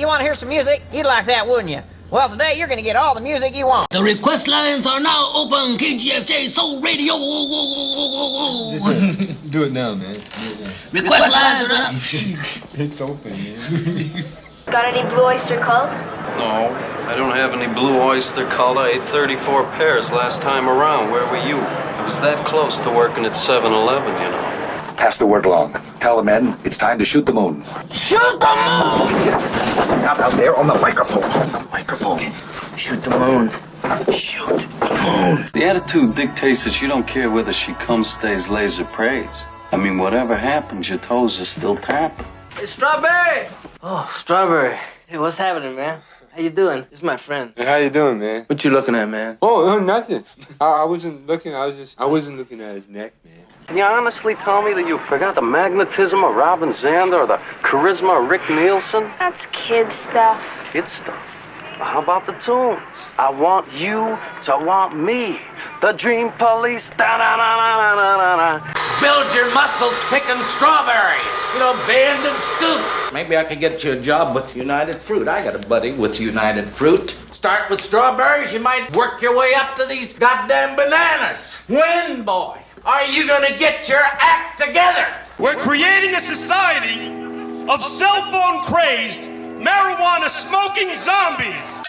you want to hear some music? You'd like that, wouldn't you? Well, today you're going to get all the music you want. The request lines are now open. KGFJ Soul Radio. Do it now, man. Do it now. Request lines are up. It's open, man. Got any Blue Oyster Cult? No, I don't have any Blue Oyster Cult. I ate 34 pairs last time around. Where were you? I was that close to working at 7-Eleven, you know. Pass the word along. Tell the men it's time to shoot the moon. Shoot the moon! Not out there on the microphone. On the microphone. Shoot the moon. Shoot the moon. The attitude dictates that you don't care whether she comes, stays, lays, or prays. I mean, whatever happens, your toes are still tapping. Hey, Strawberry! Oh, Strawberry. Hey, what's happening, man? How you doing? This is my friend. Hey, how you doing, man? What you looking at, man? Oh, nothing. I wasn't looking. I wasn't looking at his neck, man. Can you honestly tell me that you forgot the magnetism of Robin Zander or the charisma of Rick Nielsen? That's kid stuff. Kid stuff. Well, how about the tunes? I want you to want me. The Dream Police. Da-da-da-da-da-da-da. Build your muscles picking strawberries. You know, Band and Scoop. Maybe I could get you a job with United Fruit. I got a buddy with United Fruit. Start with strawberries, you might work your way up to these goddamn bananas. When, boy, are you gonna get your act together? We're creating a society of cell phone crazed, marijuana smoking zombies.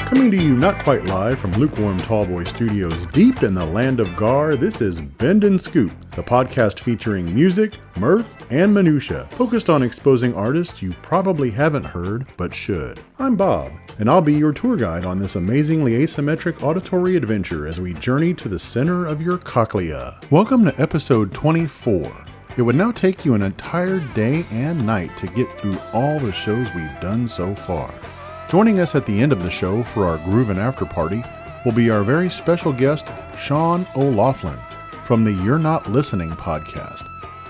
Coming to you not quite live from Lukewarm Tallboy Studios deep in the land of Gar, this is Bend and Scoop, the podcast featuring music, mirth, and minutia, focused on exposing artists you probably haven't heard, but should. I'm Bob, and I'll be your tour guide on this amazingly asymmetric auditory adventure as we journey to the center of your cochlea. Welcome to episode 24. It would now take you an entire day and night to get through all the shows we've done so far. Joining us at the end of the show for our Groovin' After Party will be our very special guest, Shaun O'Loughlin, from the You're Not Listening podcast,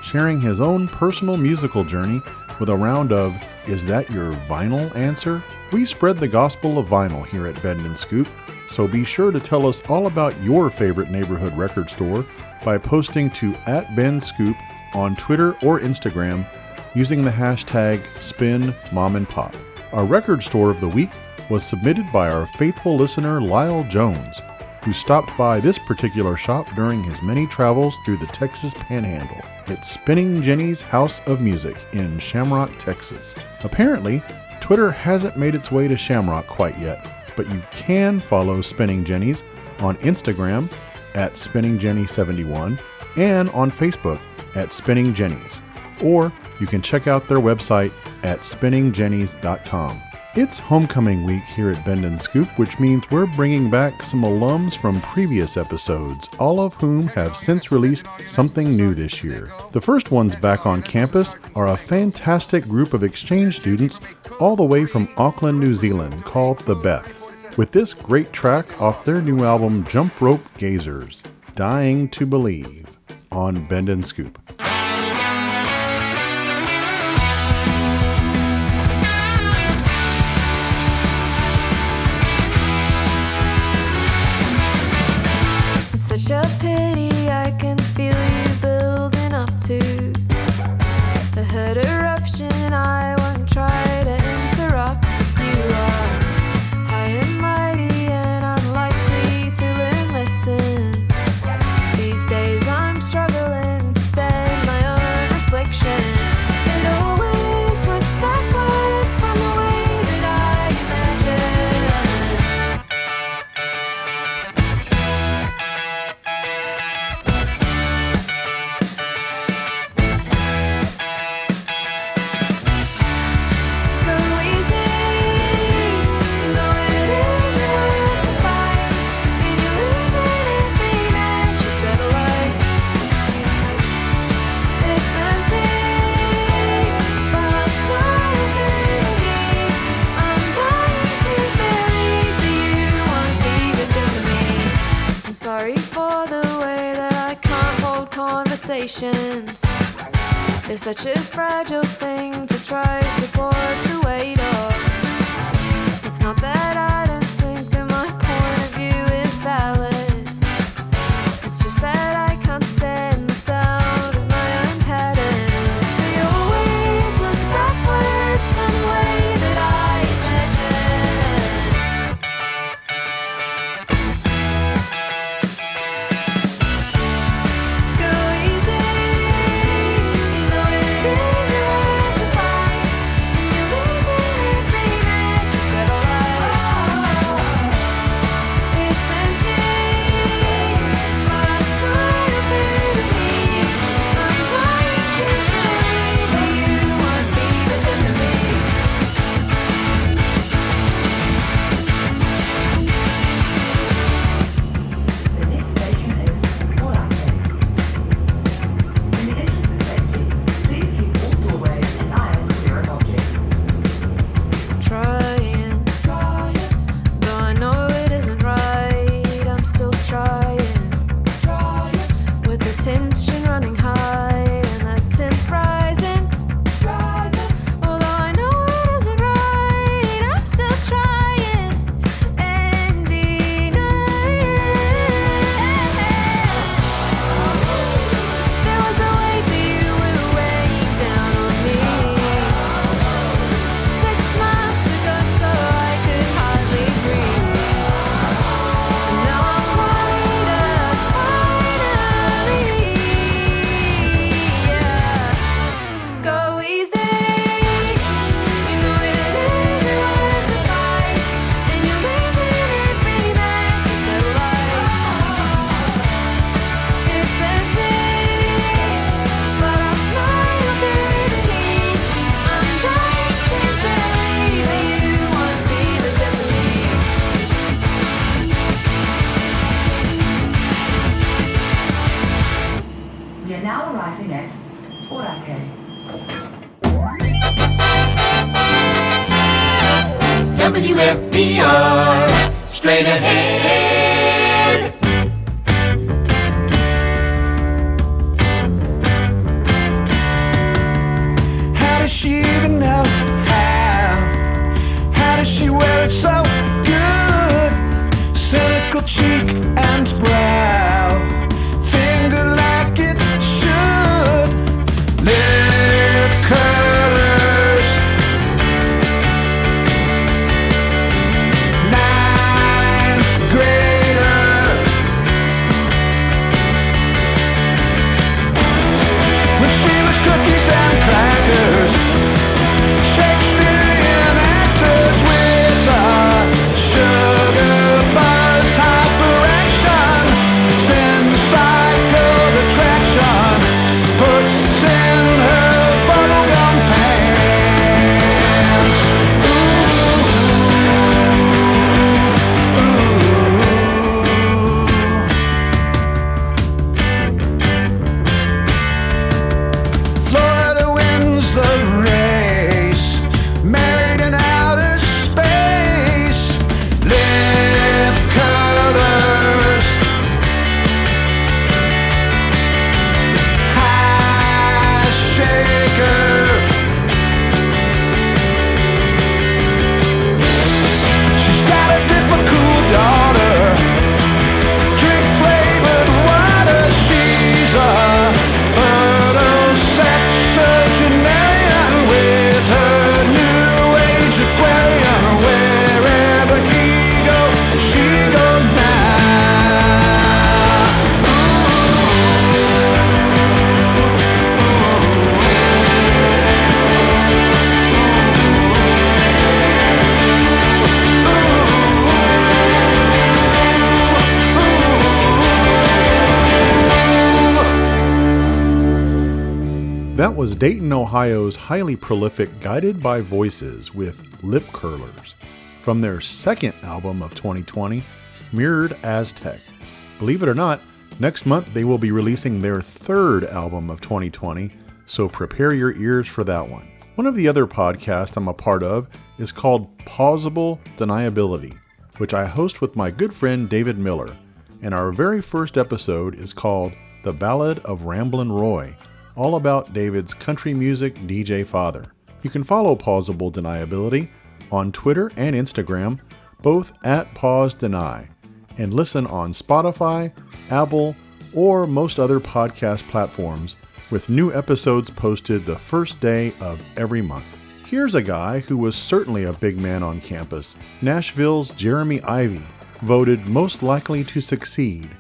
sharing his own personal musical journey with a round of Is That Your Vinyl Answer? We spread the gospel of vinyl here at Bend and Scoop, so be sure to tell us all about your favorite neighborhood record store by posting to @BendScoop on Twitter or Instagram using the hashtag SpinMomandPop. Our record store of the week was submitted by our faithful listener Lyle Jones, who stopped by this particular shop during his many travels through the Texas Panhandle. It's Spinning Jenny's House of Music in Shamrock, Texas. Apparently, Twitter hasn't made its way to Shamrock quite yet, but you can follow Spinning Jenny's on Instagram @SpinningJenny71 and on Facebook @SpinningJennies. Or you can check out their website at spinningjennies.com. It's homecoming week here at Bend and Scoop, which means we're bringing back some alums from previous episodes, all of whom have since released something new this year. The first ones back on campus are a fantastic group of exchange students all the way from Auckland, New Zealand, called the Beths, with this great track off their new album Jump Rope Gazers, Dying to Believe, on Bend and Scoop. Such a pity I can feel you building up to the head eruption. I won't try to interrupt. You are high and mighty and unlikely to learn lessons. These days I'm struggling to stand my own reflection. It always looks backwards from the way that I imagine. Sorry for the way that I can't hold conversations. It's such a fragile thing to try to support the weight of. It's not that I don't think that my point of view is valid. It's just that I can't stand the sound of my own patterns. They always look backwards from the way that I imagine. Go easy, you know it isn't worth the fight, and you're losing every match you settle out. It burns me, but I smile through the heat. I'm dying to believe that you won't be the death of me. The next station is Morocco. In the interest of safety, please keep all doorways and aisles clear of objects. Trying, though I know it isn't right, I'm still trying. With the tension running high and the temp rising. Although I know it isn't right, I'm still trying and denying. There was a weight that you were weighing down on me 6 months ago, so I could hardly breathe. And now I'm lighter, finally. Yeah. Go easy, you know it isn't worth the fight, and you're losing every match you settle out. It burns me, but I'll smile through the heat. I'm dying to believe that you won't be the death of me. We are now arriving at Morocco. WFBR, straight ahead. How does she even know how? How does she wear it so good? Cynical cheek and brow, finger like it should. Lip curlers, ninth grader. When she was cookies and crackers, Shakespearean actors with a sugar buzz hyperaction, spin cycle attraction, puts in her bubblegum pants. Florida wins the race, married in outer space. Lip colors, high shaker. She's got a difficult daughter, drink flavored water. She's a fertile sexagenarian with her new age aquarium. Wherever he goes, she goes That was Dayton, Ohio's highly prolific Guided by Voices with Lip Curlers from their second album of 2020, Mirrored Aztec. Believe it or not, next month they will be releasing their third album of 2020, so prepare your ears for that one. One of the other podcasts I'm a part of is called Plausible Deniability, which I host with my good friend David Miller, and our very first episode is called The Ballad of Ramblin' Roy. all about David's country music DJ father. You can follow Pausable Deniability on Twitter and Instagram, both at PauseDeny, and listen on Spotify, Apple, or most other podcast platforms, with new episodes posted the first day of every month. Here's a guy who was certainly a big man on campus. Nashville's Jeremy Ivy, voted most likely to succeed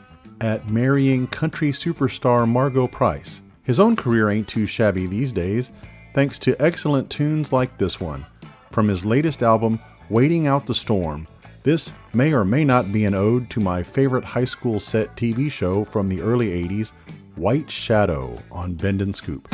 at marrying country superstar Margot Price. His own career ain't too shabby these days, thanks to excellent tunes like this one. From his latest album, Waiting Out the Storm, this may or may not be an ode to my favorite high school set TV show from the early 80s, White Shadow on Bend and Scoop.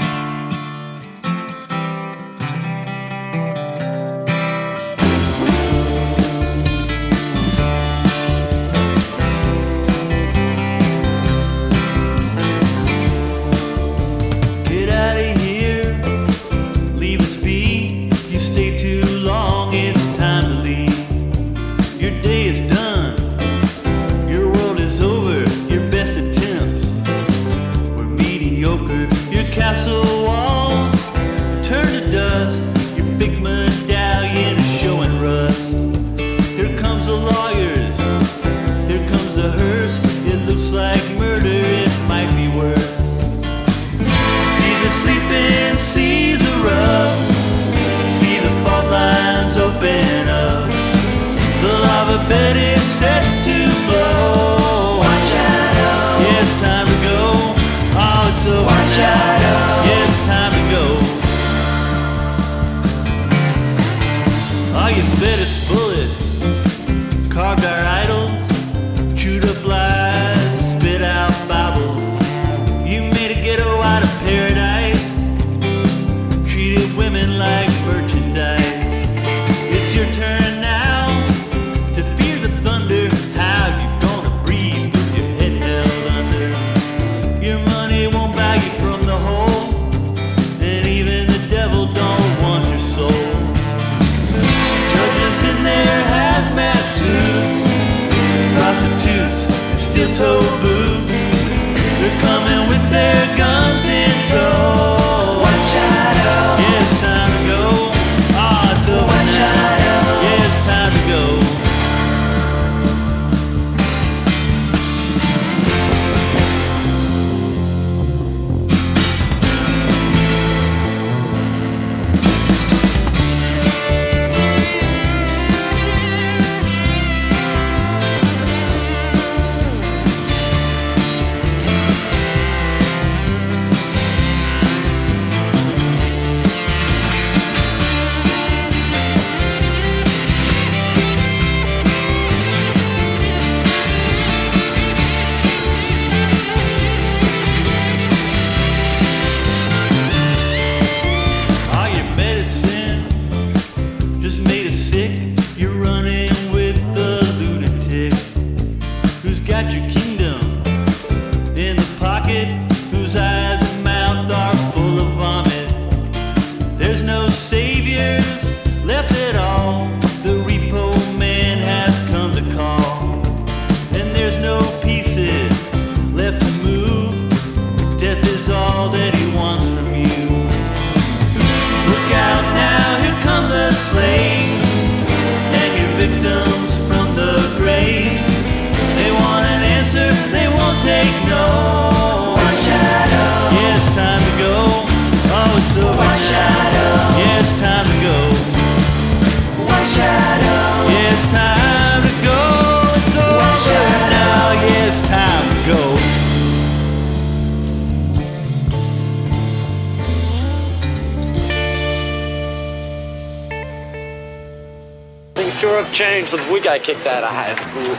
Changed since we got kicked out of high school.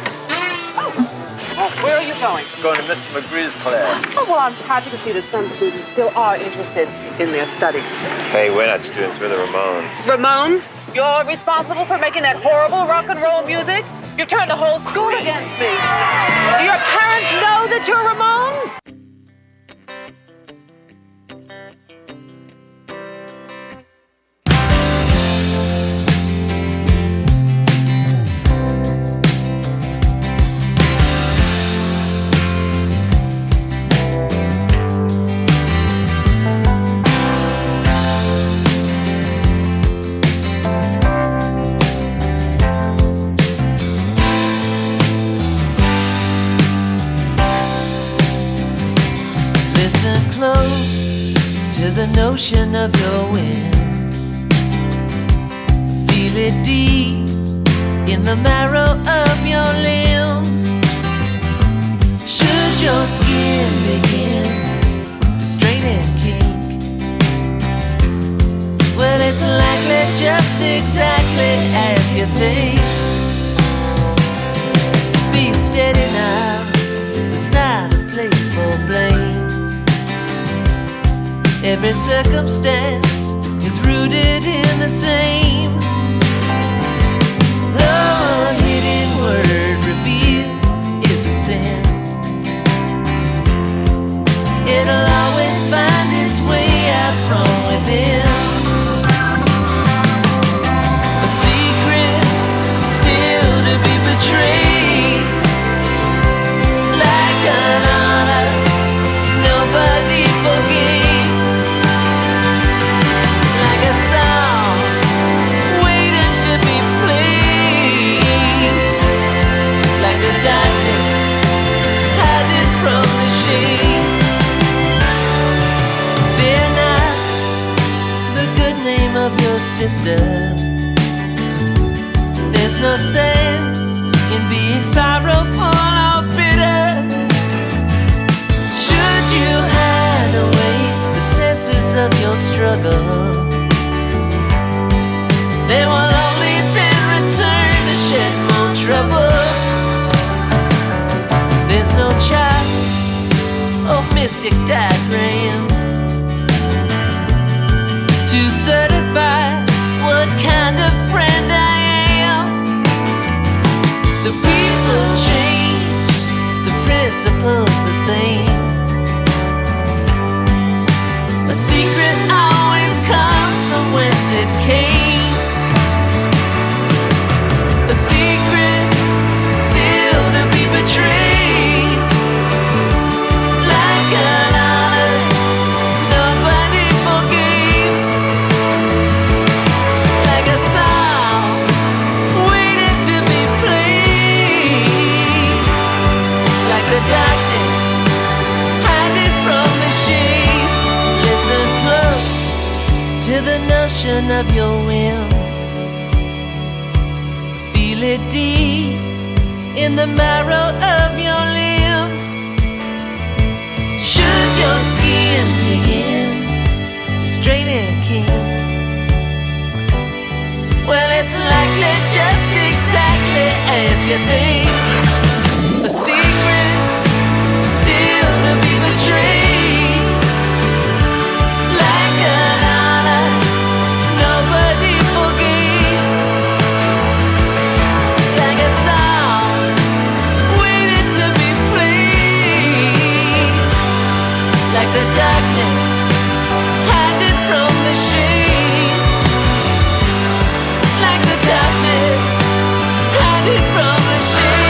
Oh, where are you going? Going to Mr. McGree's class. Oh, well, I'm happy to see that some students still are interested in their studies. Hey, we're not students, we're the Ramones. Ramones? You're responsible for making that horrible rock and roll music? You've turned the whole school against me. Do your parents know that you're Ramones? the notion of your wings. Feel it deep in the marrow of your limbs. Should your skin begin to strain and kink, well, it's likely just exactly as you think. Be steady now, there's not a place for blame. Every circumstance is rooted in the same. The hidden word revealed is a sin. It'll always find its way out from within. A secret still to be betrayed, like an honor nobody forgave, like a song waiting to be played, like the darkness hiding from the shade. Fear not the good name of your sister. There's no sense in being sorrowful or bitter. Should you hide away the senses of your struggle, they will only then return to shed more trouble. There's no chart or mystic diagram to certify what kind of friend I am. The people change, the principles the same. A secret always comes from whence it came. A secret still to be betrayed, like an honor nobody forgave, like a song waiting to be played, like the darkness hiding from the shade. Listen close to the notion of your whims. Feel it deep in the marrow of your limbs. Should your skin begin to strain and kink, well, it's likely just exactly as you think. A secret still to be betrayed, like an honor nobody forgave, like a song waiting to be played, like the darkness hiding from the shade, like the darkness hiding from the shade.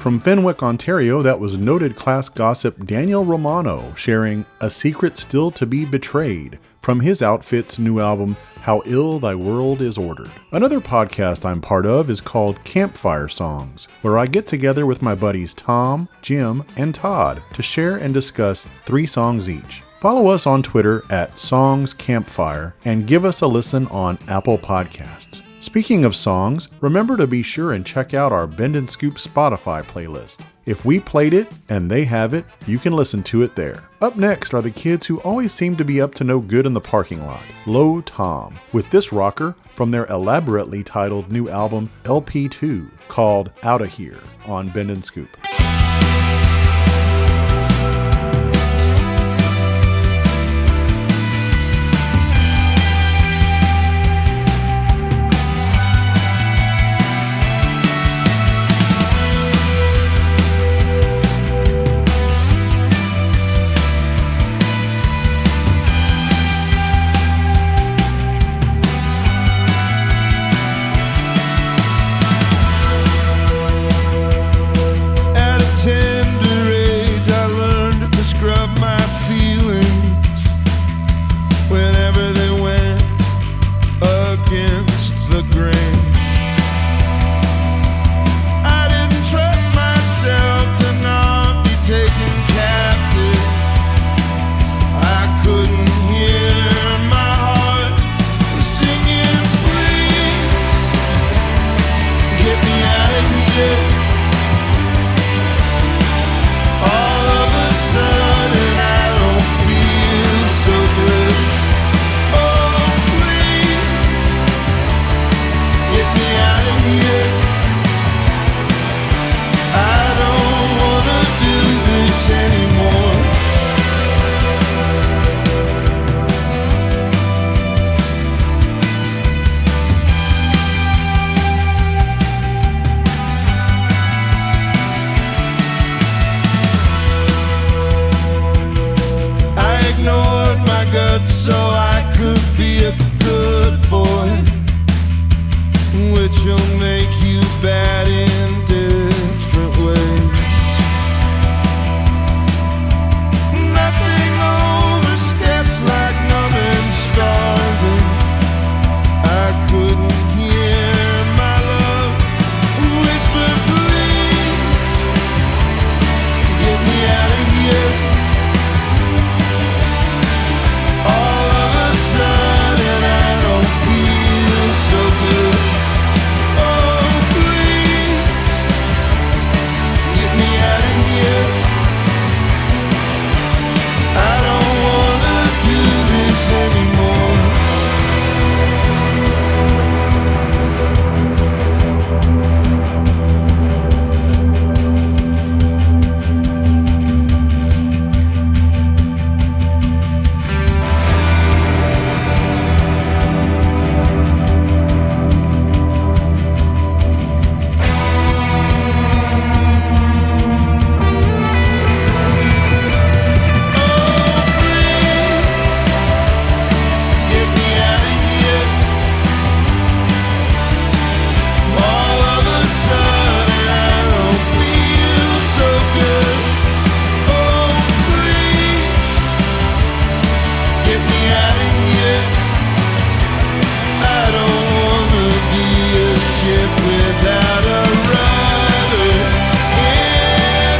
From Fenwick, Ontario, that was noted class gossip Daniel Romano sharing A Secret Still to Be Betrayed from his outfit's new album, How Ill Thy World Is Ordered. Another podcast I'm part of is called Campfire Songs, where I get together with my buddies Tom, Jim, and Todd to share and discuss 3 songs each. Follow us on Twitter at Songs Campfire and give us a listen on Apple Podcasts. Speaking of songs, remember to be sure and check out our Bend and Scoop Spotify playlist. If we played it and they have it, you can listen to it there. Up next are the kids who always seem to be up to no good in the parking lot, Low Tom, with this rocker from their elaborately titled new album LP2 called Outta Here on Bend and Scoop. the grain. I didn't trust myself to not be taken captive. I couldn't hear my heart singing, please get me out of here. All of a sudden I don't feel so good. Oh, please get me out of here. I don't wanna do this anymore. I ignored my guts so I could be a good boy, which will make you bad in different ways. Nothing oversteps like numb and starving. I couldn't hear my love whisper, please get me out of here. All of a sudden I don't feel so good. Oh, please get me out of here. I don't wanna do this anymore. Get me out of here. All of a sudden I don't feel so good. Oh, please get me out of here. I don't wanna be a ship without a rudder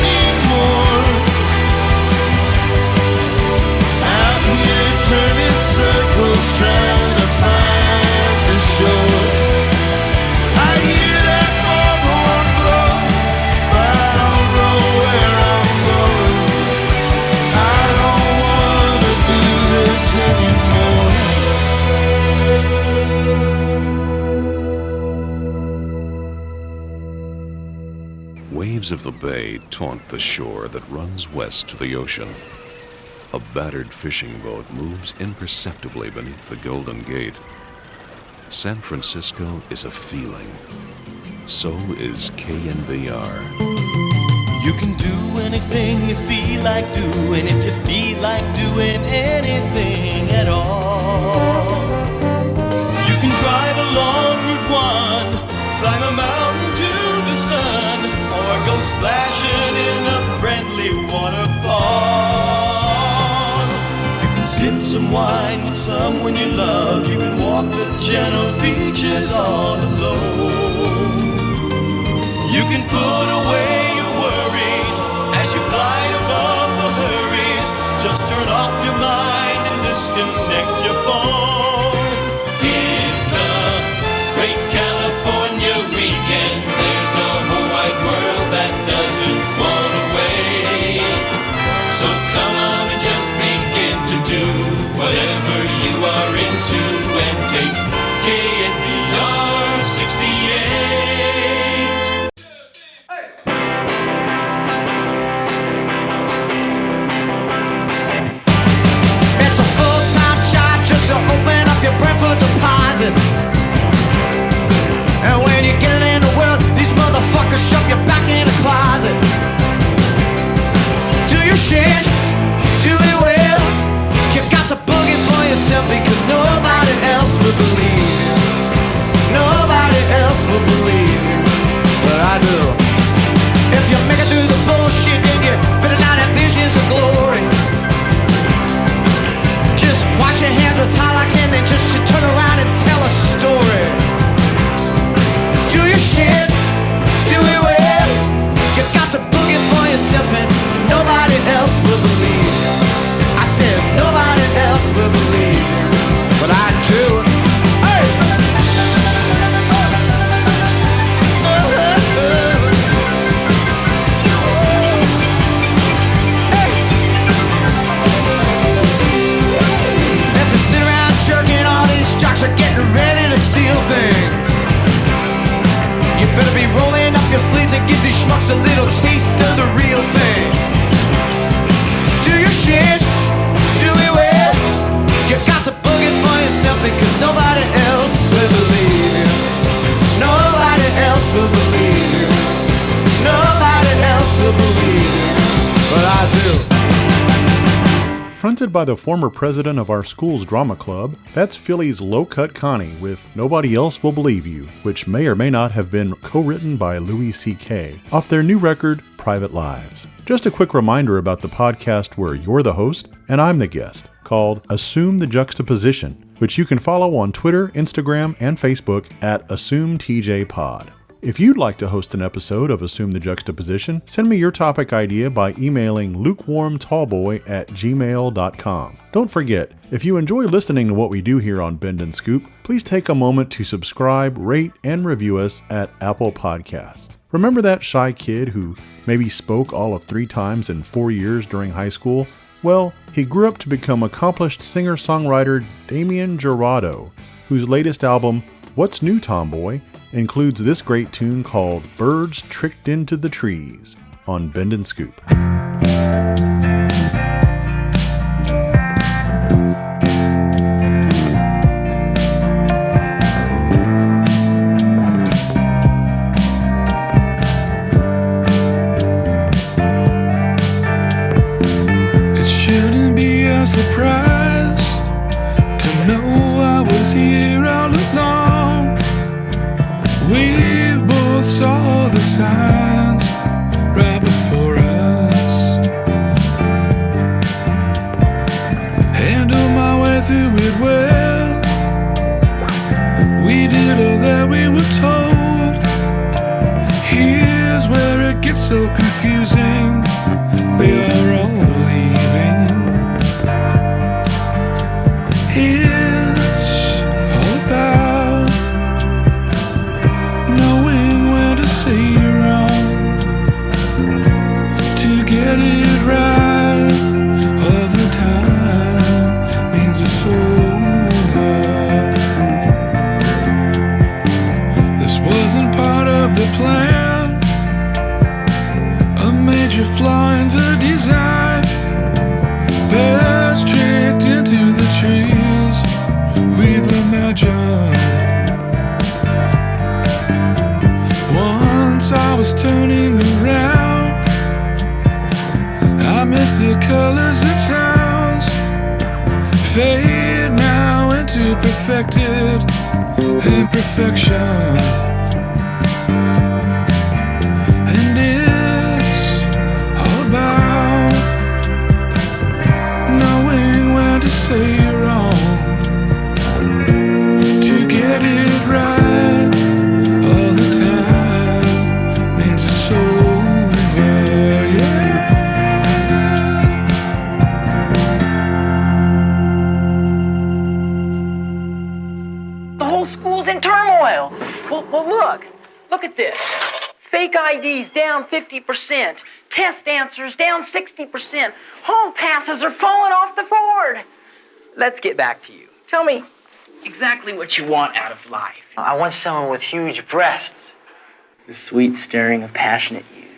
anymore. Out here turning circles trying to find the shore. I hear that foghorn blow, but I don't know where I'm going. I don't wanna do this anymore. Waves of the bay taunt the shore that runs west to the ocean. A battered fishing boat moves imperceptibly beneath the Golden Gate. San Francisco is a feeling. So is KNVR. You can do anything you feel like doing if you feel like doing anything at all. You can drive along Route 1, climb a mountain to the sun, or go splashing in a friendly waterfall. You can sip some wine with someone you love. You can walk the gentle beaches all alone. You can put away your worries as you glide above the hurries. Just turn off your mind and disconnect your phone. It's a great California weekend. There's a whole wide world that doesn't want to wait. So come on and just begin to do whatever you are into and take KNVR 68. It's a full-time job just to open up your brain for deposits. And when you get it in the world, these motherfuckers shove you back in the closet. Do your shit, do it well. You got to boogie for yourself because nobody else will believe you. Nobody else will believe you, but I do. If you make it through the bullshit and you're fitting out at visions of glory, just wash your hands with Talox and then just to turn around and tell a story. schmuck's a little taste of the real thing. Do your shit, do it well. You got to book it for yourself because nobody else will believe you. Nobody else will believe you. Nobody else will believe you. But I do. Fronted by the former president of our school's drama club, that's Philly's Low Cut Connie with Nobody Else Will Believe You, which may or may not have been co-written by Louis C.K. off their new record, Private Lives. Just a quick reminder about the podcast where you're the host and I'm the guest, called Assume the Juxtaposition, which you can follow on Twitter, Instagram, and Facebook at AssumeTJPod. If you'd like to host an episode of Assume the Juxtaposition, send me your topic idea by emailing lukewarmtallboy@gmail.com. Don't forget, if you enjoy listening to what we do here on Bend and Scoop, please take a moment to subscribe, rate, and review us at Apple Podcasts. Remember that shy kid who maybe spoke all of 3 times in 4 years during high school? Well, he grew up to become accomplished singer-songwriter Damian Gerardo, whose latest album, What's New, Tomboy, includes this great tune called Birds Tricked into the Trees on Bend and Scoop. It shouldn't be a surprise to know I was here all along. We both saw the signs right before us. Handled my way through it well. We did all that we were told. Here's where it gets so confusing. We are all leaving. It's all about knowing when to say you're wrong, to get it right all the time means it's over. This wasn't part of the plan, a major flaw in the design. Birds tricked into the trees we've imagined. Once I was turning around, I missed the colors and sounds. Fade now into perfected imperfection. And it's all about knowing when to say you're wrong, to get it right all the time means it's over, yeah. The whole school's in turmoil. Well, look at this. Fake IDs down 50%. Test answers down 60%. Hall passes are falling off the board. Let's get back to you. Tell me exactly what you want out of life. I want someone with huge breasts. The sweet stirring of passionate youth.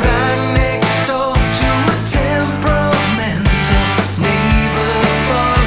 Right next door to a temperamental neighbor.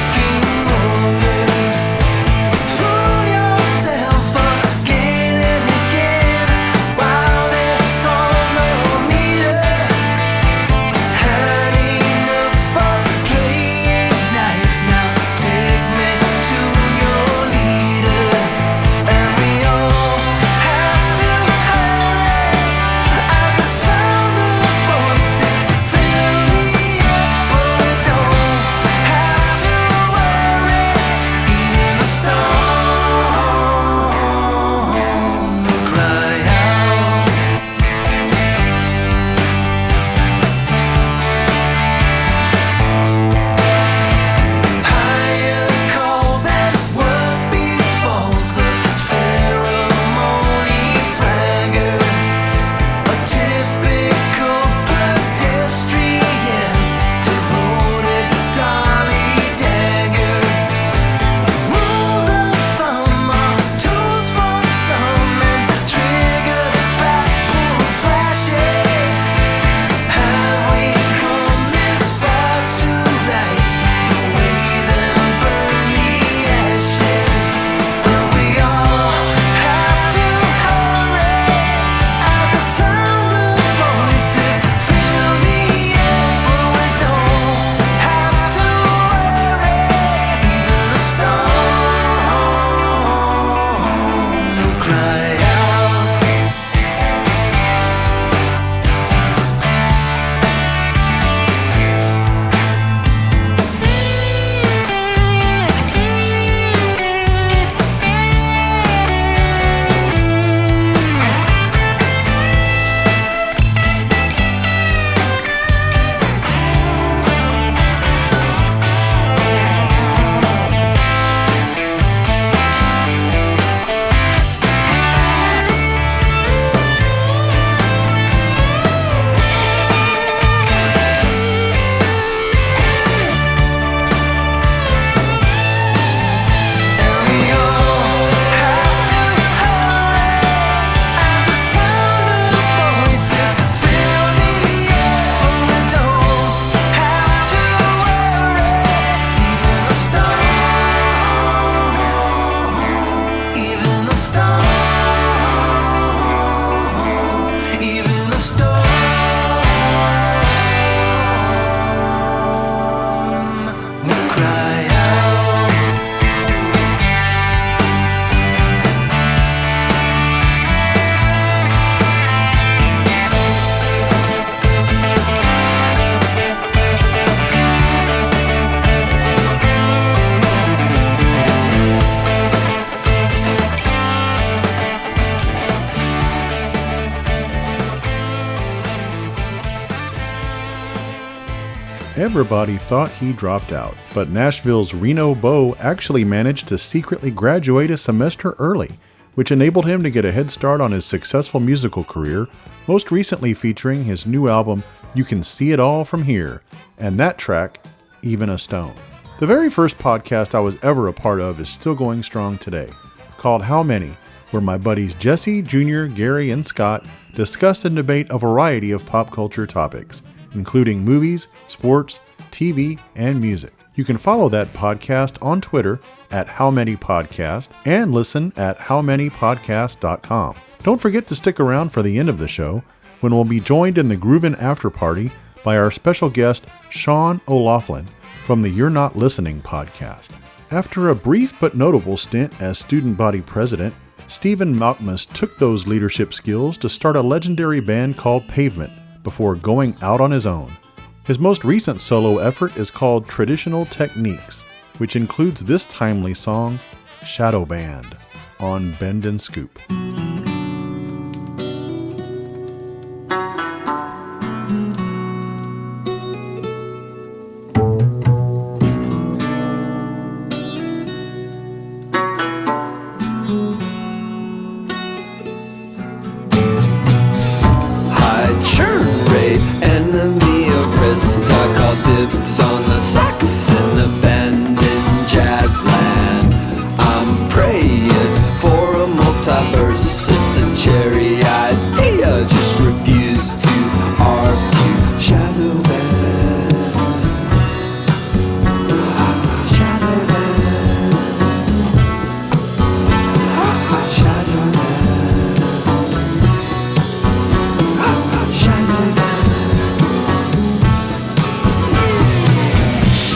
Everybody thought he dropped out, but Nashville's Reno Bo actually managed to secretly graduate a semester early, which enabled him to get a head start on his successful musical career, most recently featuring his new album, You Can See It All From Here, and that track, Even a Stone. The very first podcast I was ever a part of is still going strong today, called How Many, where my buddies Jesse, Junior, Gary, and Scott discuss and debate a variety of pop culture topics, including movies, sports, TV, and music. You can follow that podcast on Twitter at HowManyPodcast and listen at HowManyPodcast.com. Don't forget to stick around for the end of the show, when we'll be joined in the Groovin' After Party by our special guest, Shaun O'Loughlin, from the You're Not Listening podcast. After a brief but notable stint as student body president, Stephen Malkmus took those leadership skills to start a legendary band called Pavement before going out on his own. His most recent solo effort is called Traditional Techniques, which includes this timely song, Shadow Band, on Bend and Scoop. Dibs on the sax in abandoned jazz land. I'm praying for a multiverse. It's a cherry idea, just refuse to argue. Shadow band, shadow band, shadow band, shadow band.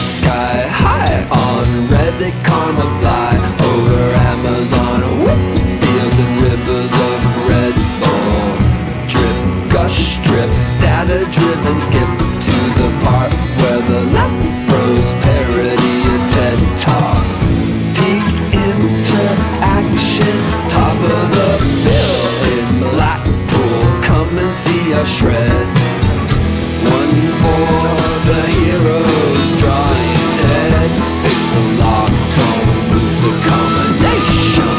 Sky high on Reddit, karma fly over Amazon, whoop, fields and rivers of Red Bull. Drip, gush, drip, data driven, skip to the part where the left bros parody a TED Talks. Peak interaction, top of the bill in Blackpool, come and see us shred. One for the heroes drawing dead. Pick the lock, don't lose a combination.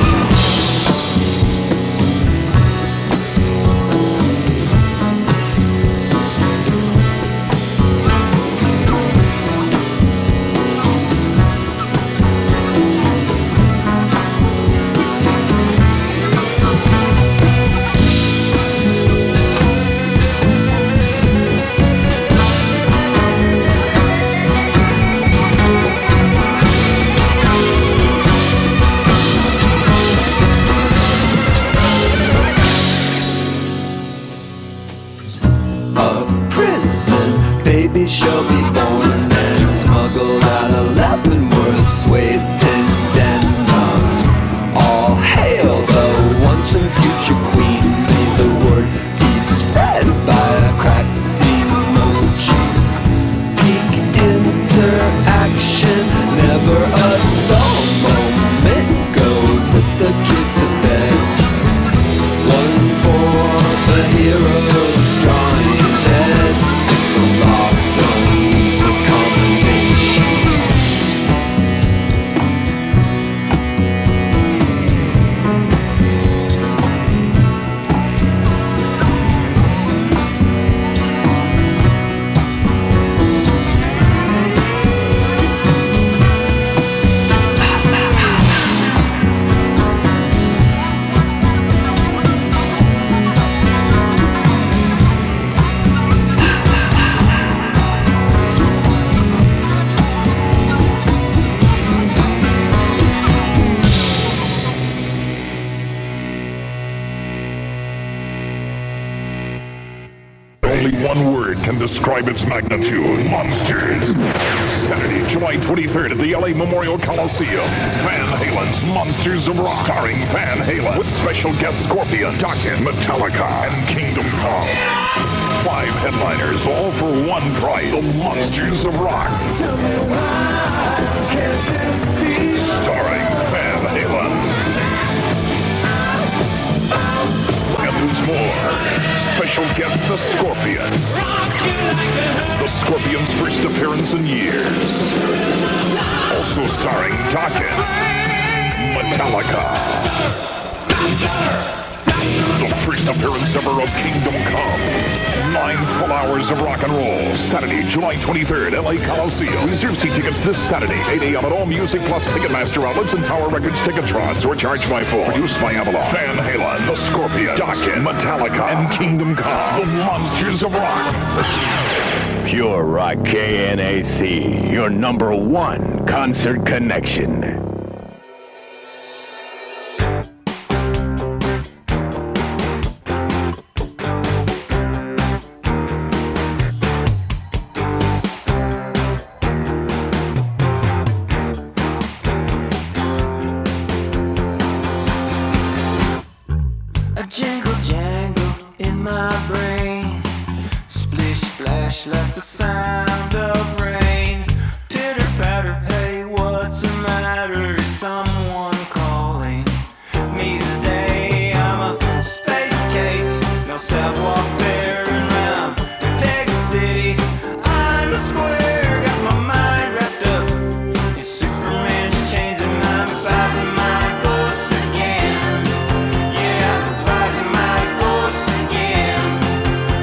Baby shall be born and smuggled out of Leavenworth, Swathed in denim. All hail the once and future queen. May the word be spread via cracked emoji. Peak interaction, never a dull moment. Go put the kids to bed. One for the heroes drawing dead. Lock, don't lose a combination. Only one word can describe its magnitude. Monsters. Saturday, July 23rd at the LA Memorial Coliseum. Van Halen's Monsters of Rock. Starring Van Halen with special guest Scorpion, Dokken, Metallica, and Kingdom Come. 5 headliners, all for one price. The Monsters of Rock. Starring Van Halen. And Who's more? Special guest, the Scorpions. The Scorpions' first appearance in years. Also starring Dokken, Metallica. The first appearance ever of Kingdom Come. 9 full hours of rock and roll. Saturday, July 23rd, LA Coliseum. Reserve seat tickets this Saturday, 8 a.m. at All Music Plus Ticketmaster outlets and Tower Records Ticketrons, or charged by phone. Produced by Avalon, Van Halen, The Scorpions, Dokken, Metallica, and Kingdom Come. The Monsters of Rock. Pure Rock KNAC, your #1 concert connection. Jingle jangle in my brain, splish splash like the sound of rain. Pitter patter, hey, what's the matter? Is someone calling me today? I'm a space case, no sidewalk there and round Big City. I'm the square, got my mind wrapped up in Superman's chains, and I'm fighting my ghosts again. Yeah, I'm fighting my ghosts again.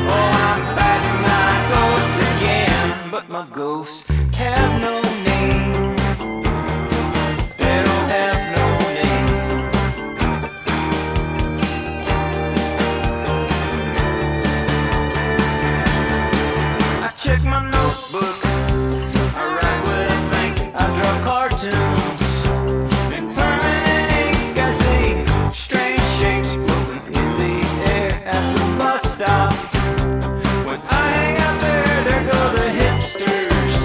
Oh, I'm fighting my ghosts again. But my ghosts have no name. They don't have no name. I check my notebook, I write what I think, I draw cartoons in permanent ink. I see strange shapes floating in the air at the bus stop. When I hang out there go the hipsters.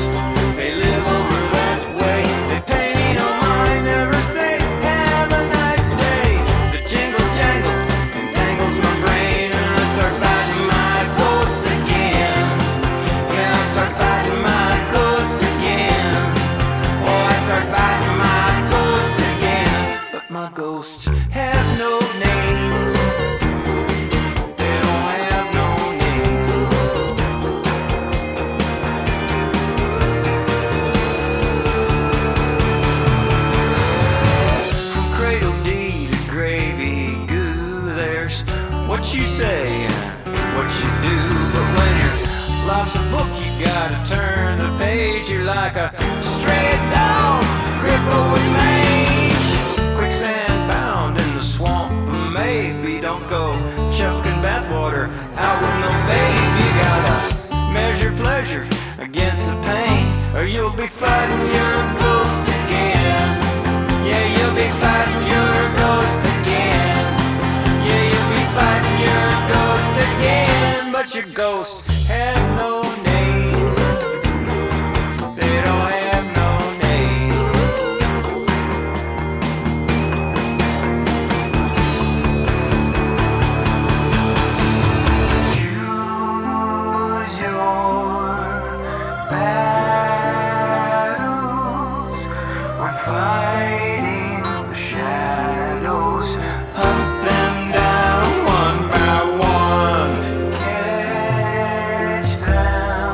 They live over that way. They pay me no mind, never say have a nice day. The jingle jangle entangles my brain, and I start fighting my ghosts again. Yeah, I start fighting my ghosts again. Oh, I start fighting my ghosts again. But my ghosts have no name. They don't have no name. From cradle D to gravy goo, there's what you say and what you do. But when your life's a book, you gotta turn the page. You're like a stray dog, crippled with mange. Quicksand bound in the swamp, maybe don't go chucking bathwater out with no babe. You gotta measure pleasure against the pain, or you'll be fighting your ghost again. Yeah, you'll be fighting your ghost again. Yeah, you'll be fighting your ghost again. But your ghosts have no name. They don't have no name. Choose your battles when fighting the shadows. Hunt them down one by one. Catch them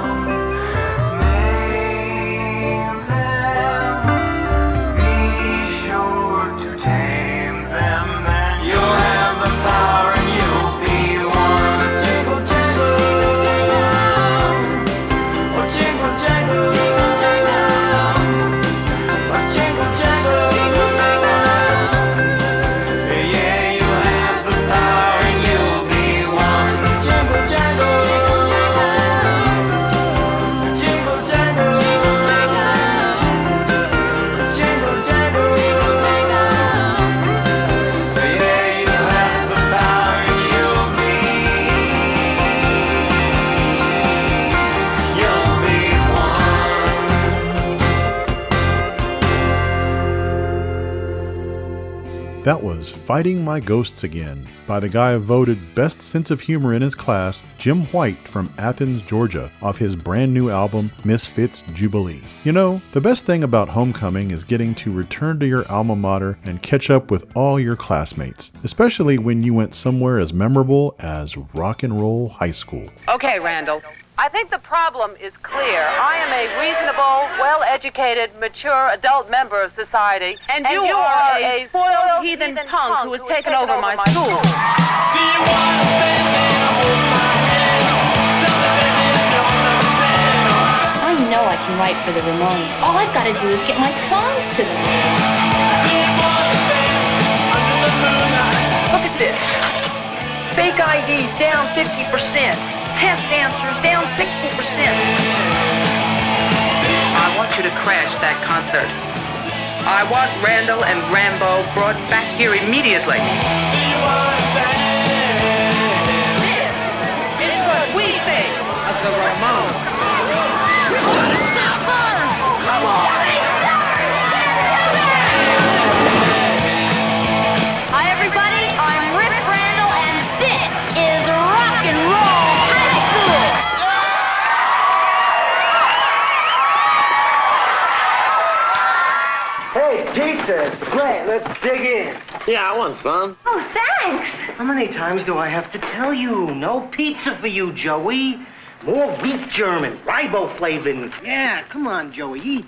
was Fighting My Ghosts Again by the guy voted best sense of humor in his class, Jim White from Athens, Georgia, off his brand new album, Misfits Jubilee. You know, the best thing about homecoming is getting to return to your alma mater and catch up with all your classmates, especially when you went somewhere as memorable as Rock and Roll High School. Okay, Randall. I think the problem is clear. I am a reasonable, well-educated, mature adult member of society, and you are a spoiled heathen punk who has taken over my school. I know I can write for the Ramones. All I've got to do is get my songs to them. Look at this. Fake IDs down 50%. Test answers down 60%. I want you to crash that concert. I want Randall and Rambo brought back here immediately. This is what we think of the Ramones. We want to stop her! Come on! Hi, everybody. I'm Rip Randall, and this is Rock and Roll High School. Hey, pizza. Great, let's dig in. Yeah, I want some. Oh, thanks. How many times do I have to tell you? No pizza for you, Joey. More beef German, riboflavin. Yeah, come on, Joey, eat.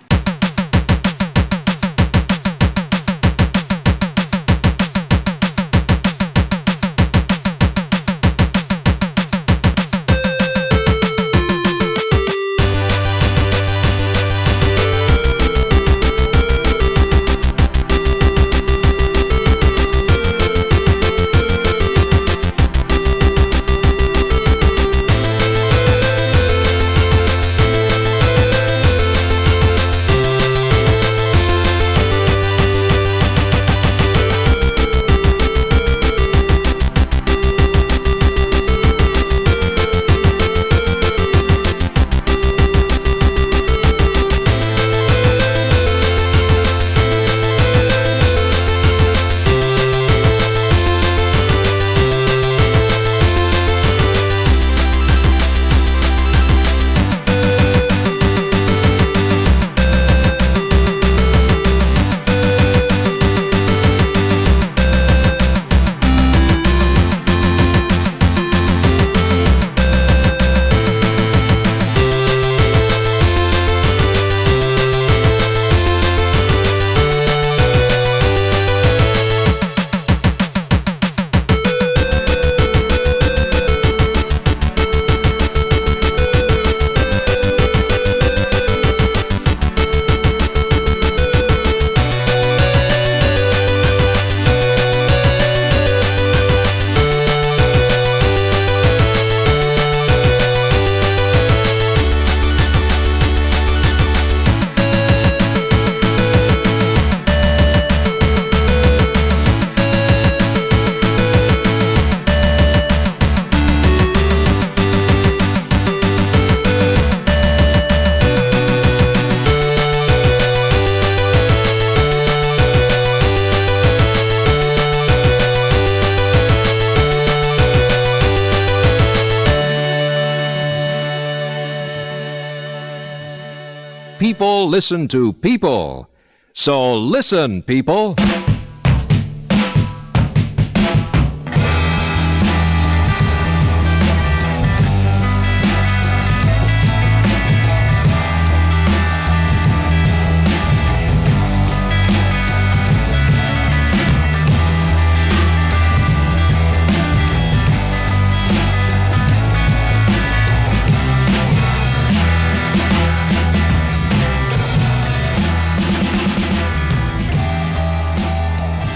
People listen to people. So listen, people.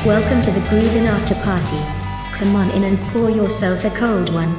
Welcome to the Groovin' After Party. Come on in and pour yourself a cold one.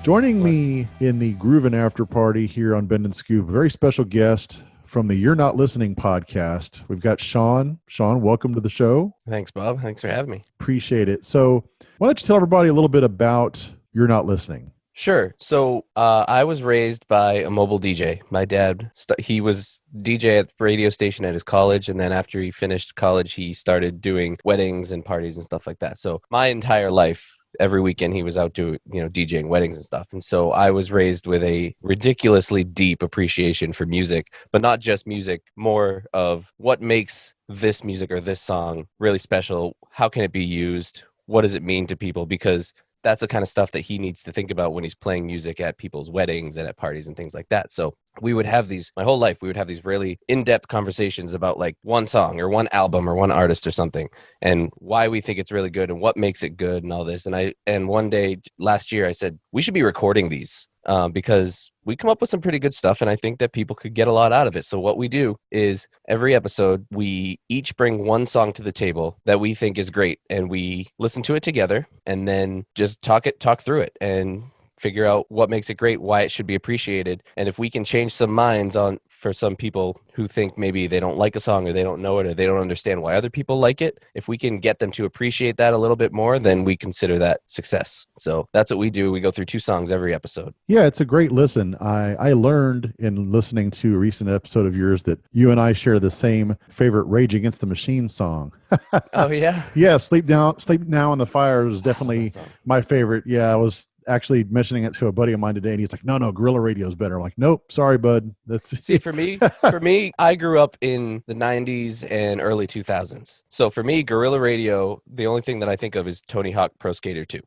Joining me in the Groovin' After Party here on Bend and Scoop, a very special guest from the You're Not Listening podcast. We've got Shaun. Shaun, welcome to the show. Thanks, Bob. Thanks for having me. Appreciate it. So why don't you tell everybody a little bit about You're Not Listening? Sure. So I was raised by a mobile DJ. My dad, he was DJ at the radio station at his college, and then after he finished college, he started doing weddings and parties and stuff like that. So my entire life, every weekend, he was out doing, DJing weddings and stuff. And so I was raised with a ridiculously deep appreciation for music, but not just music, more of what makes this music or this song really special. How can it be used? What does it mean to people? Because that's the kind of stuff that he needs to think about when he's playing music at people's weddings and at parties and things like that. So we would have these, my whole life, we would have these really in-depth conversations about like one song or one album or one artist or something, and why we think it's really good and what makes it good and all this. And one day last year I said, we should be recording these because we come up with some pretty good stuff, and I think that people could get a lot out of it. So what we do is every episode, we each bring one song to the table that we think is great, and we listen to it together and then just talk through it and figure out what makes it great, why it should be appreciated. And if we can change some minds for some people who think maybe they don't like a song or they don't know it or they don't understand why other people like it, if we can get them to appreciate that a little bit more, then we consider that success. So that's what we do. We go through 2 songs every episode. Yeah, it's a great listen. I learned in listening to a recent episode of yours that you and I share the same favorite Rage Against the Machine song. Oh, yeah? Yeah, Sleep Now in the Fire is definitely my favorite. Yeah, I was actually mentioning it to a buddy of mine today, and he's like, no, Guerrilla Radio is better. I'm like, nope, sorry, bud. See, for me, I grew up in the 90s and early 2000s. So for me, Guerrilla Radio, the only thing that I think of is Tony Hawk Pro Skater 2.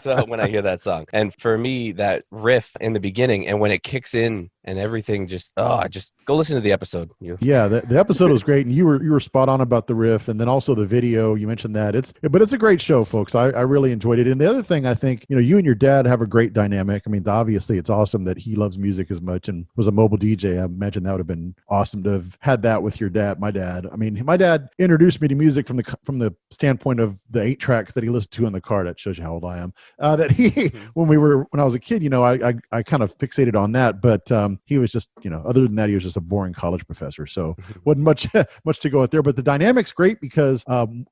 So when I hear that song, and for me, that riff in the beginning, and when it kicks in and everything just go listen to the episode. Yeah, the episode was great, and you were spot on about the riff, and then also the video. You mentioned that but it's a great show, folks. I really enjoyed it. And the other thing, I think, you and your dad have a great dynamic. I mean, obviously, it's awesome that he loves music as much and was a mobile DJ. I imagine that would have been awesome to have had that with your dad. My dad. I mean, my dad introduced me to music from the standpoint of the 8 tracks that he listened to in the car. That shows you how old I am. That he when I was a kid, I kind of fixated on that, but he was just, other than that, he was just a boring college professor. So wasn't much to go out there. But the dynamic's great because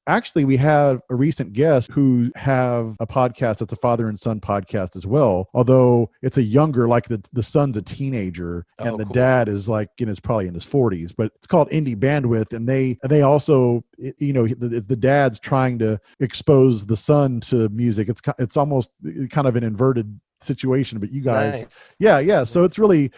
actually we have a recent guest who have a podcast that's a father and son podcast as well. Although it's a younger, like the son's a teenager and the dad is like probably in his 40s. But it's called Indie Bandwidth, and they also, the dad's trying to expose the son to music. It's almost kind of an inverted situation, but you guys, yeah. So it's really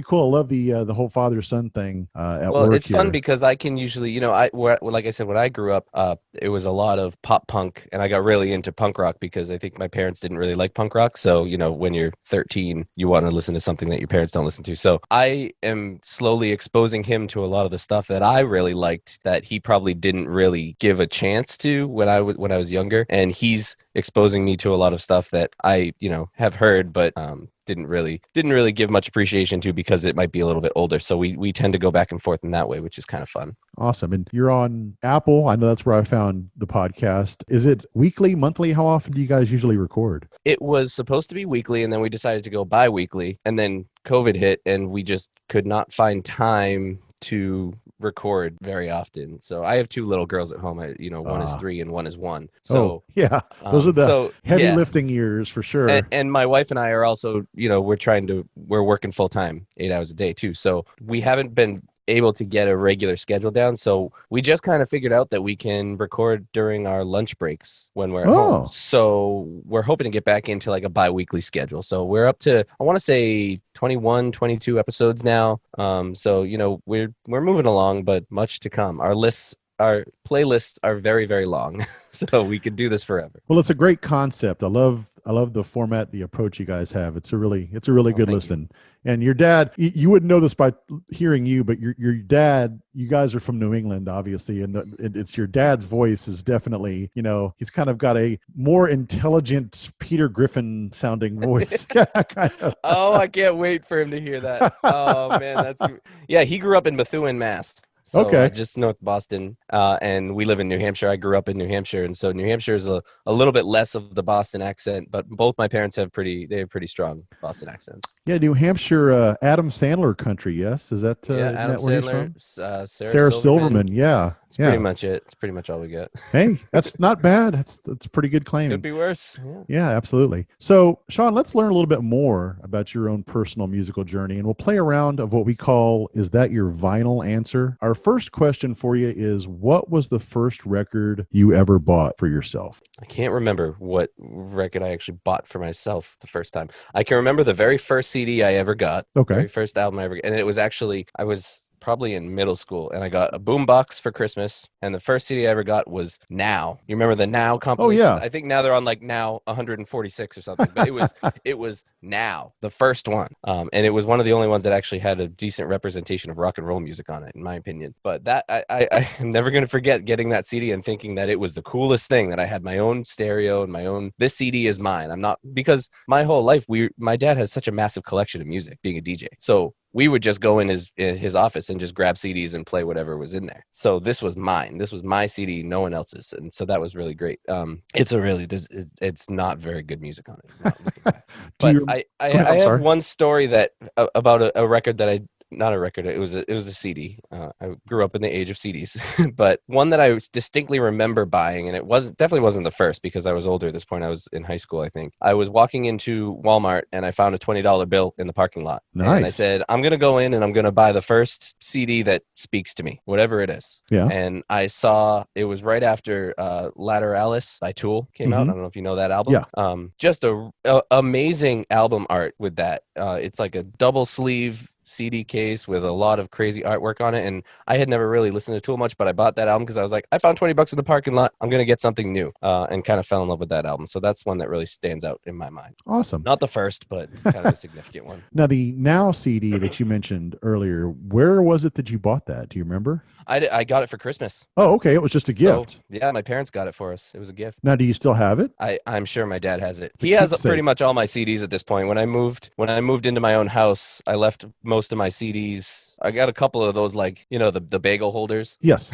cool. I love the whole father son thing at work. It's fun because I can usually, like I said, when I grew up, it was a lot of pop punk, and I got really into punk rock because I think my parents didn't really like punk rock. So when you're 13, you want to listen to something that your parents don't listen to. So I am slowly exposing him to a lot of the stuff that I really liked that he probably didn't really give a chance to when I was younger, and he's exposing me to a lot of stuff that I have heard but didn't really give much appreciation to because it might be a little bit older. So we tend to go back and forth in that way, which is kind of fun. Awesome. And you're on Apple. I know that's where I found the podcast. Is it weekly, monthly? How often do you guys usually record? It was supposed to be weekly, and then we decided to go bi-weekly, and then COVID hit and we just could not find time to record very often. So I have 2 little girls at home. One is 3 and one is 1. So yeah, those are the heavy lifting years for sure. And my wife and I are also, we're working full time, 8 hours a day too. So we haven't been able to get a regular schedule down. So we just kind of figured out that we can record during our lunch breaks when we're at home. So we're hoping to get back into like a bi-weekly schedule. So we're up to, I want to say 21, 22 episodes now. So, we're moving along, but much to come. Our playlists are very, very long. So we could do this forever. Well, it's a great concept. I love the format, the approach you guys have. It's a really good listen. And your dad, you wouldn't know this by hearing you, but your dad, you guys are from New England, obviously, and it's your dad's voice is definitely, he's kind of got a more intelligent Peter Griffin sounding voice. Kind of. Oh, I can't wait for him to hear that. Oh man, he grew up in Methuen, Mass. So Okay. just north of Boston, and we live in New Hampshire. I grew up in New Hampshire, and so New Hampshire is a little bit less of the Boston accent, but both my parents have pretty strong Boston accents. Yeah, New Hampshire, Adam Sandler country. Yes, is that Yeah, isn't Adam that where he's Sandler, from? Sarah Silverman. Yeah, It's pretty yeah. much it. It's pretty much all we get. Hey, that's not bad. That's pretty good Could claiming. be worse. Yeah. Yeah, absolutely. So, Shaun, let's learn a little bit more about your own personal musical journey, and we'll play a round of what we call "Is That Your Vinyl Answer?" Our first question for you is, what was the first record you ever bought for yourself? I can't remember what record I actually bought for myself the first time. I can remember the very first CD I ever got. Okay. Very first album I ever got. And it was actually, I was probably in middle school, and I got a boombox for Christmas, and the first CD I ever got was Now. You remember the Now compilation? yeah. I think now they're on like Now 146 or something, but it was Now, the first one. And it was one of the only ones that actually had a decent representation of rock and roll music on it, in my opinion. But that I'm never going to forget getting that CD and thinking that it was the coolest thing, that I had my own stereo and my own, this CD is mine. I'm not, because my whole life, my dad has such a massive collection of music, being a DJ. So we would just go in his office and just grab CDs and play whatever was in there. So this was mine. This was my CD, no one else's. And so that was really great. It's not very good music on it. Not looking back. But I have one story that about a record that not a record. It was a CD. I grew up in the age of CDs, but one that I distinctly remember buying, and it definitely wasn't the first because I was older at this point. I was in high school, I think. I was walking into Walmart and I found a $20 bill in the parking lot. Nice. And I said, I'm going to go in and I'm going to buy the first CD that speaks to me, whatever it is. Yeah. And I saw it was right after Lateralis by Tool came out. I don't know if you know that album. Yeah. Just a amazing album art with that. It's like a double sleeve CD case with a lot of crazy artwork on it, and I had never really listened to Tool much, but I bought that album because I was like, I found $20 in the parking lot, I'm gonna get something new, and kind of fell in love with that album. So that's one that really stands out in my mind. Awesome. Not the first, but kind of a significant one. Now, the Now CD that you mentioned earlier, where was it that you bought that? Do you remember? I got it for Christmas. Oh, okay. It was just a gift. So, yeah, my parents got it for us. It was a gift. Now, do you still have it? I'm sure my dad has it. It's a He has keepsake. pretty much all my CDs at this point. When I moved into my own house, I left most of my CDs. I got a couple of those, like, the bagel holders. Yes.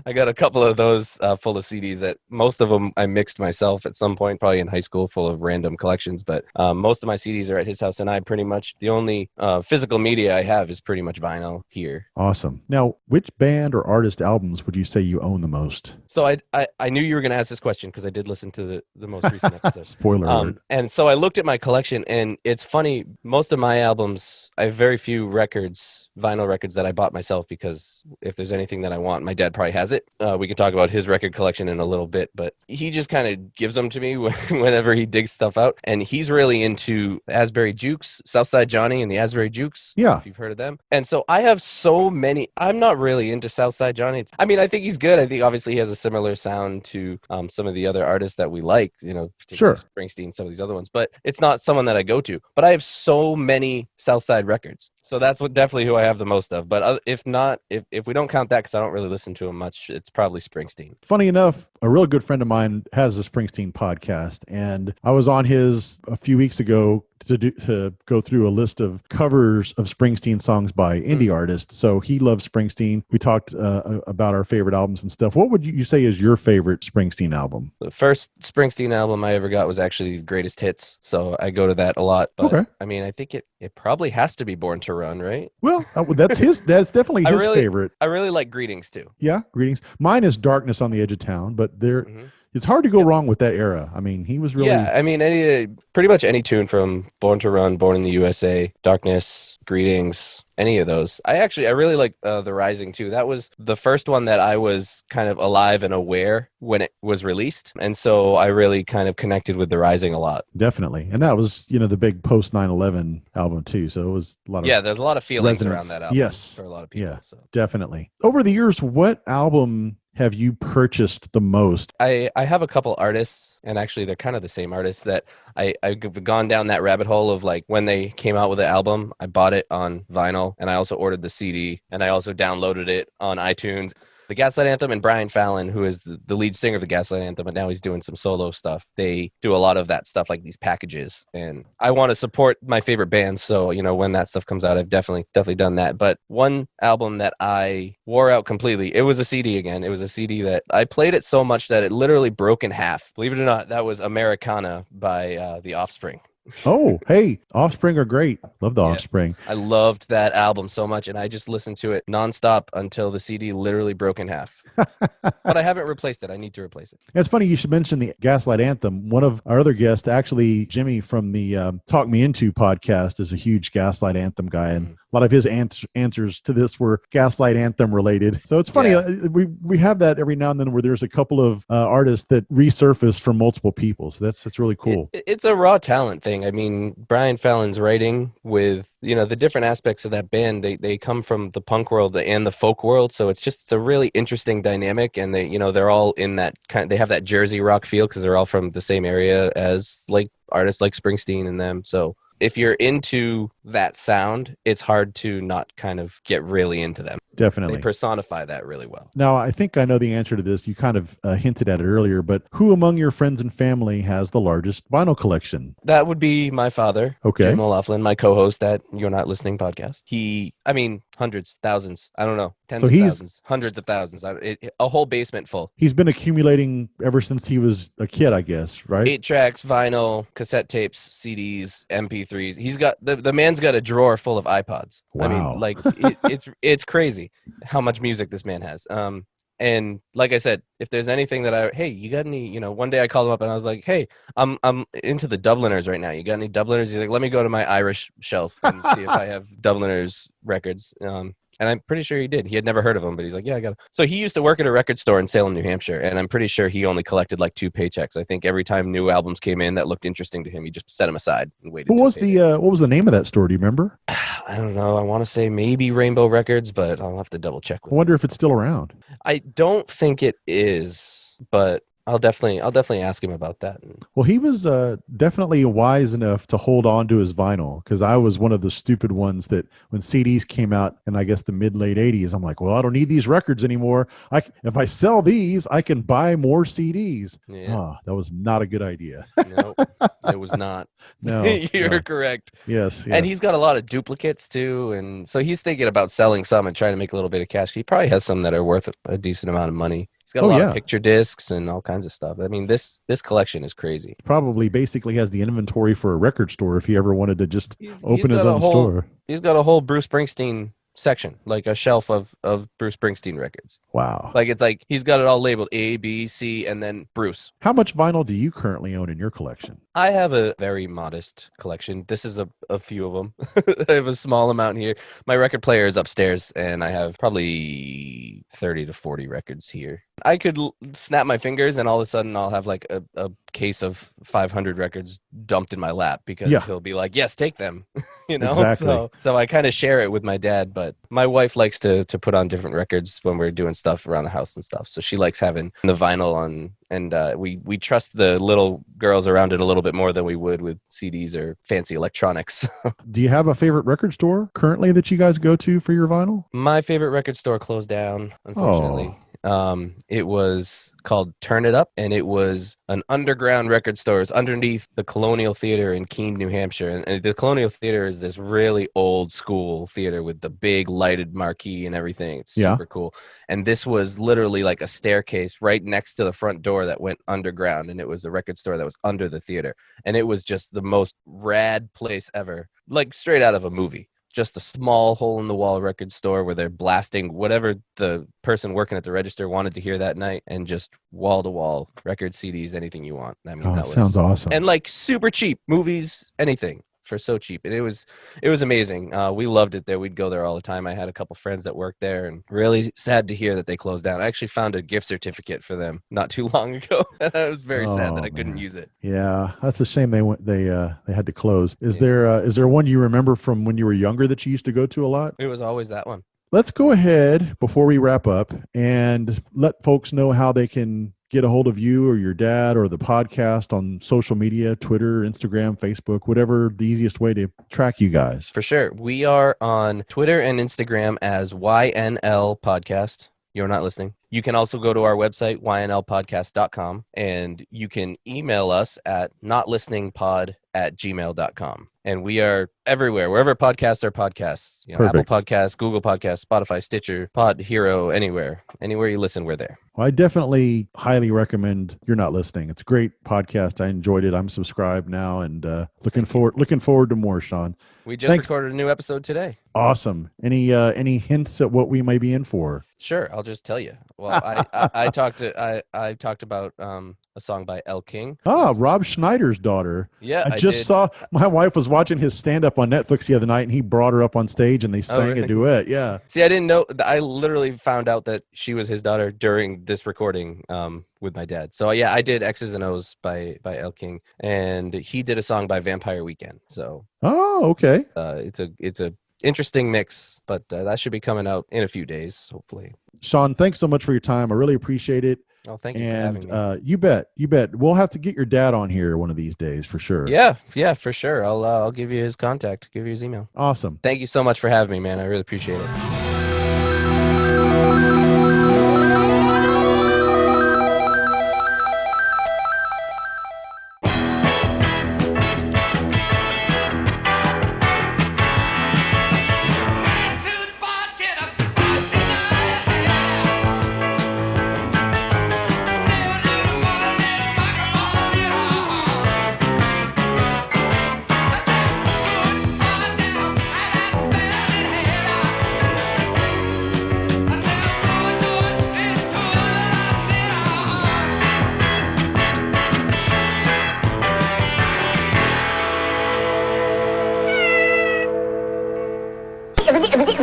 I got a couple of those full of CDs that most of them I mixed myself at some point, probably in high school, full of random collections. But most of my CDs are at his house, and I pretty much, the only physical media I have is pretty much vinyl here. Awesome. Now, which band or artist albums would you say you own the most? So I knew you were going to ask this question because I did listen to the most recent episode. Spoiler alert. And so I looked at my collection, and it's funny. Most of my albums, I have very few vinyl records that I bought myself, because if there's anything that I want, my dad probably has it. We can talk about his record collection in a little bit, but he just kind of gives them to me whenever he digs stuff out. And he's really into Asbury Jukes, Southside Johnny and the Asbury Jukes. Yeah. If you've heard of them. And so I have so many. I'm not really into Southside Johnny. I mean, I think he's good. I think obviously he has a similar sound to some of the other artists that we like, particularly Springsteen, some of these other ones, but it's not someone that I go to. But I have so many Southside records. So that's definitely who I have the most of. But if not, if we don't count that, because I don't really listen to him much, it's probably Springsteen. Funny enough, a real good friend of mine has a Springsteen podcast, and I was on his a few weeks ago to go through a list of covers of Springsteen songs by indie artists. So he loves Springsteen. We talked about our favorite albums and stuff. What would you say is your favorite Springsteen album? The first Springsteen album I ever got was actually Greatest Hits, so I go to that a lot. But Okay. I mean, I think it probably has to be Born to Run, right? Well, that's definitely his favorite. I really like Greetings too. Yeah, Greetings. Mine is Darkness on the Edge of Town, but it's hard to go wrong with that era. I mean, he was really... Yeah, I mean, pretty much any tune from Born to Run, Born in the USA, Darkness, Greetings, any of those. I really like The Rising too. That was the first one that I was kind of alive and aware when it was released. And so I really kind of connected with The Rising a lot. Definitely. And that was, the big post 9/11 album too. So it was a lot of... Yeah, there's a lot of feelings resonance around that album. Yes. For a lot of people. Yeah, so. definitely. Over the years, what album have you purchased the most? I have a couple artists, and actually they're kind of the same artists, that I've gone down that rabbit hole of, like, when they came out with the album, I bought it on vinyl, and I also ordered the CD, and I also downloaded it on iTunes. The Gaslight Anthem and Brian Fallon, who is the lead singer of the Gaslight Anthem, but now he's doing some solo stuff. They do a lot of that stuff, like these packages. And I want to support my favorite bands. So, when that stuff comes out, I've definitely done that. But one album that I wore out completely, it was a CD again. It was a CD that I played it so much that it literally broke in half. Believe it or not, that was Americana by The Offspring. Oh, hey, Offspring are great. Love the Offspring. I loved that album so much, and I just listened to it nonstop until the CD literally broke in half. But I haven't replaced it. I need to replace it. It's funny you should mention the Gaslight Anthem. One of our other guests, actually Jimmy from the Talk Me Into podcast, is a huge Gaslight Anthem guy, and a lot of his answers to this were Gaslight Anthem related. So it's funny, we have that every now and then where there's a couple of artists that resurface from multiple people. So that's really cool. It's a raw talent thing. I mean, Brian Fallon's writing with, the different aspects of that band, they come from the punk world and the folk world. So it's a really interesting dynamic. And they're all in that they have that Jersey rock feel because they're all from the same area as like artists like Springsteen and them. So if you're into that sound, it's hard to not kind of get really into them. Definitely. They personify that really well. Now, I think I know the answer to this. You kind of hinted at it earlier, but who among your friends and family has the largest vinyl collection? That would be my father, okay. Shaun O'Loughlin, my co-host at You're Not Listening podcast. Hundreds, thousands, I don't know, tens of thousands, hundreds of thousands, a whole basement full. He's been accumulating ever since he was a kid, I guess, right? 8 tracks, vinyl, cassette tapes, CDs, MP3s. He's got, the man's got a drawer full of iPods. Wow. I mean, it's crazy how much music this man has. And like I said, if there's anything that hey, you got any, one day I called him up and I was like, hey, I'm into the Dubliners right now. You got any Dubliners? He's like, let me go to my Irish shelf and see if I have Dubliners records. And I'm pretty sure he did. He had never heard of them, but he's like, yeah, I got it. So he used to work at a record store in Salem, New Hampshire, and I'm pretty sure he only collected like 2 paychecks. I think every time new albums came in that looked interesting to him, he just set them aside and waited. What was the name of that store? Do you remember? I don't know. I want to say maybe Rainbow Records, but I'll have to double check. I wonder if it's still around. I don't think it is, but I'll definitely ask him about that. Well, he was definitely wise enough to hold on to his vinyl, because I was one of the stupid ones that when CDs came out in, I guess, the late 80s, I'm like, well, I don't need these records anymore. If I sell these, I can buy more CDs. Yeah. Oh, that was not a good idea. No, it was not. No. You're correct. Yes. And he's got a lot of duplicates too. And so he's thinking about selling some and trying to make a little bit of cash. He probably has some that are worth a decent amount of money. He's got a lot of picture discs and all kinds of stuff. I mean, this collection is crazy. Probably basically has the inventory for a record store if he ever wanted to just open his own store. He's got a whole Bruce Springsteen section, like a shelf of Bruce Springsteen records. Wow. Like it's like he's got it all labeled A, B, C, and then Bruce. How much vinyl do you currently own in your collection? I have a very modest collection. This is a few of them. I have a small amount here. My record player is upstairs, and I have probably 30 to 40 records here. I could snap my fingers, and all of a sudden I'll have like a case of 500 records dumped in my lap because he'll be like, yes, take them. Exactly. So I kind of share it with my dad, but my wife likes to put on different records when we're doing stuff around the house and stuff. So she likes having the vinyl on, and we trust the little girls around it a little bit more than we would with CDs or fancy electronics. Do you have a favorite record store currently that you guys go to for your vinyl? My favorite record store closed down, unfortunately. Oh. It was called Turn It Up, and it was an underground record store. It's underneath the Colonial Theater in Keene, New Hampshire. And the Colonial Theater is this really old school theater with the big lighted marquee and everything. It's super cool. And this was literally like a staircase right next to the front door that went underground. And it was a record store that was under the theater. And it was just the most rad place ever, like straight out of a movie. Just a small hole in the wall record store where they're blasting whatever the person working at the register wanted to hear that night, and just wall to wall record, CDs, anything you want. I mean, that sounds awesome. And like super cheap movies, anything for so cheap. And it was amazing. We loved it there. We'd go there all the time. I had a couple friends that worked there, and really sad to hear that they closed down. I actually found a gift certificate for them not too long ago. And I was very sad that I couldn't use it. Yeah, that's a shame they had to close. Is there one you remember from when you were younger that you used to go to a lot? It was always that one. Let's go ahead before we wrap up and let folks know how they can get a hold of you or your dad or the podcast on social media, Twitter, Instagram, Facebook, whatever the easiest way to track you guys. For sure. We are on Twitter and Instagram as YNL Podcast. You're Not Listening. You can also go to our website, ynlpodcast.com, and you can email us at notlisteningpod@gmail.com. And we are everywhere, wherever podcasts are podcasts. You know, Apple Perfect. Podcasts, Google Podcasts, Spotify, Stitcher, Pod Hero, anywhere you listen, we're there. Well, I definitely highly recommend You're Not Listening. It's a great podcast. I enjoyed it. I'm subscribed now, and looking forward to more, Shaun. We just recorded a new episode today. Awesome. Any hints at what we may be in for? Sure, I'll just tell you. Well, I talked about a song by Elle King. Rob Schneider's daughter. Yeah, I just saw my wife was watching his stand-up on Netflix the other night, and he brought her up on stage, and they sang really? a duet. Yeah. See, I didn't know. I literally found out that she was his daughter during this recording with my dad. So yeah, I did X's and O's by Elle King, and he did a song by Vampire Weekend. So okay. It's a interesting mix, but that should be coming out in a few days, hopefully. Shaun, thanks so much for your time. I really appreciate it. Oh, thank you for having me. You bet. We'll have to get your dad on here one of these days for sure. Yeah, for sure. I'll give you his contact, give you his email. Awesome. Thank you so much for having me, man. I really appreciate it.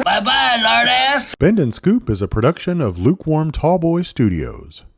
Bye-bye, lard ass. Bend and Scoop is a production of Lukewarm Tallboy Studios.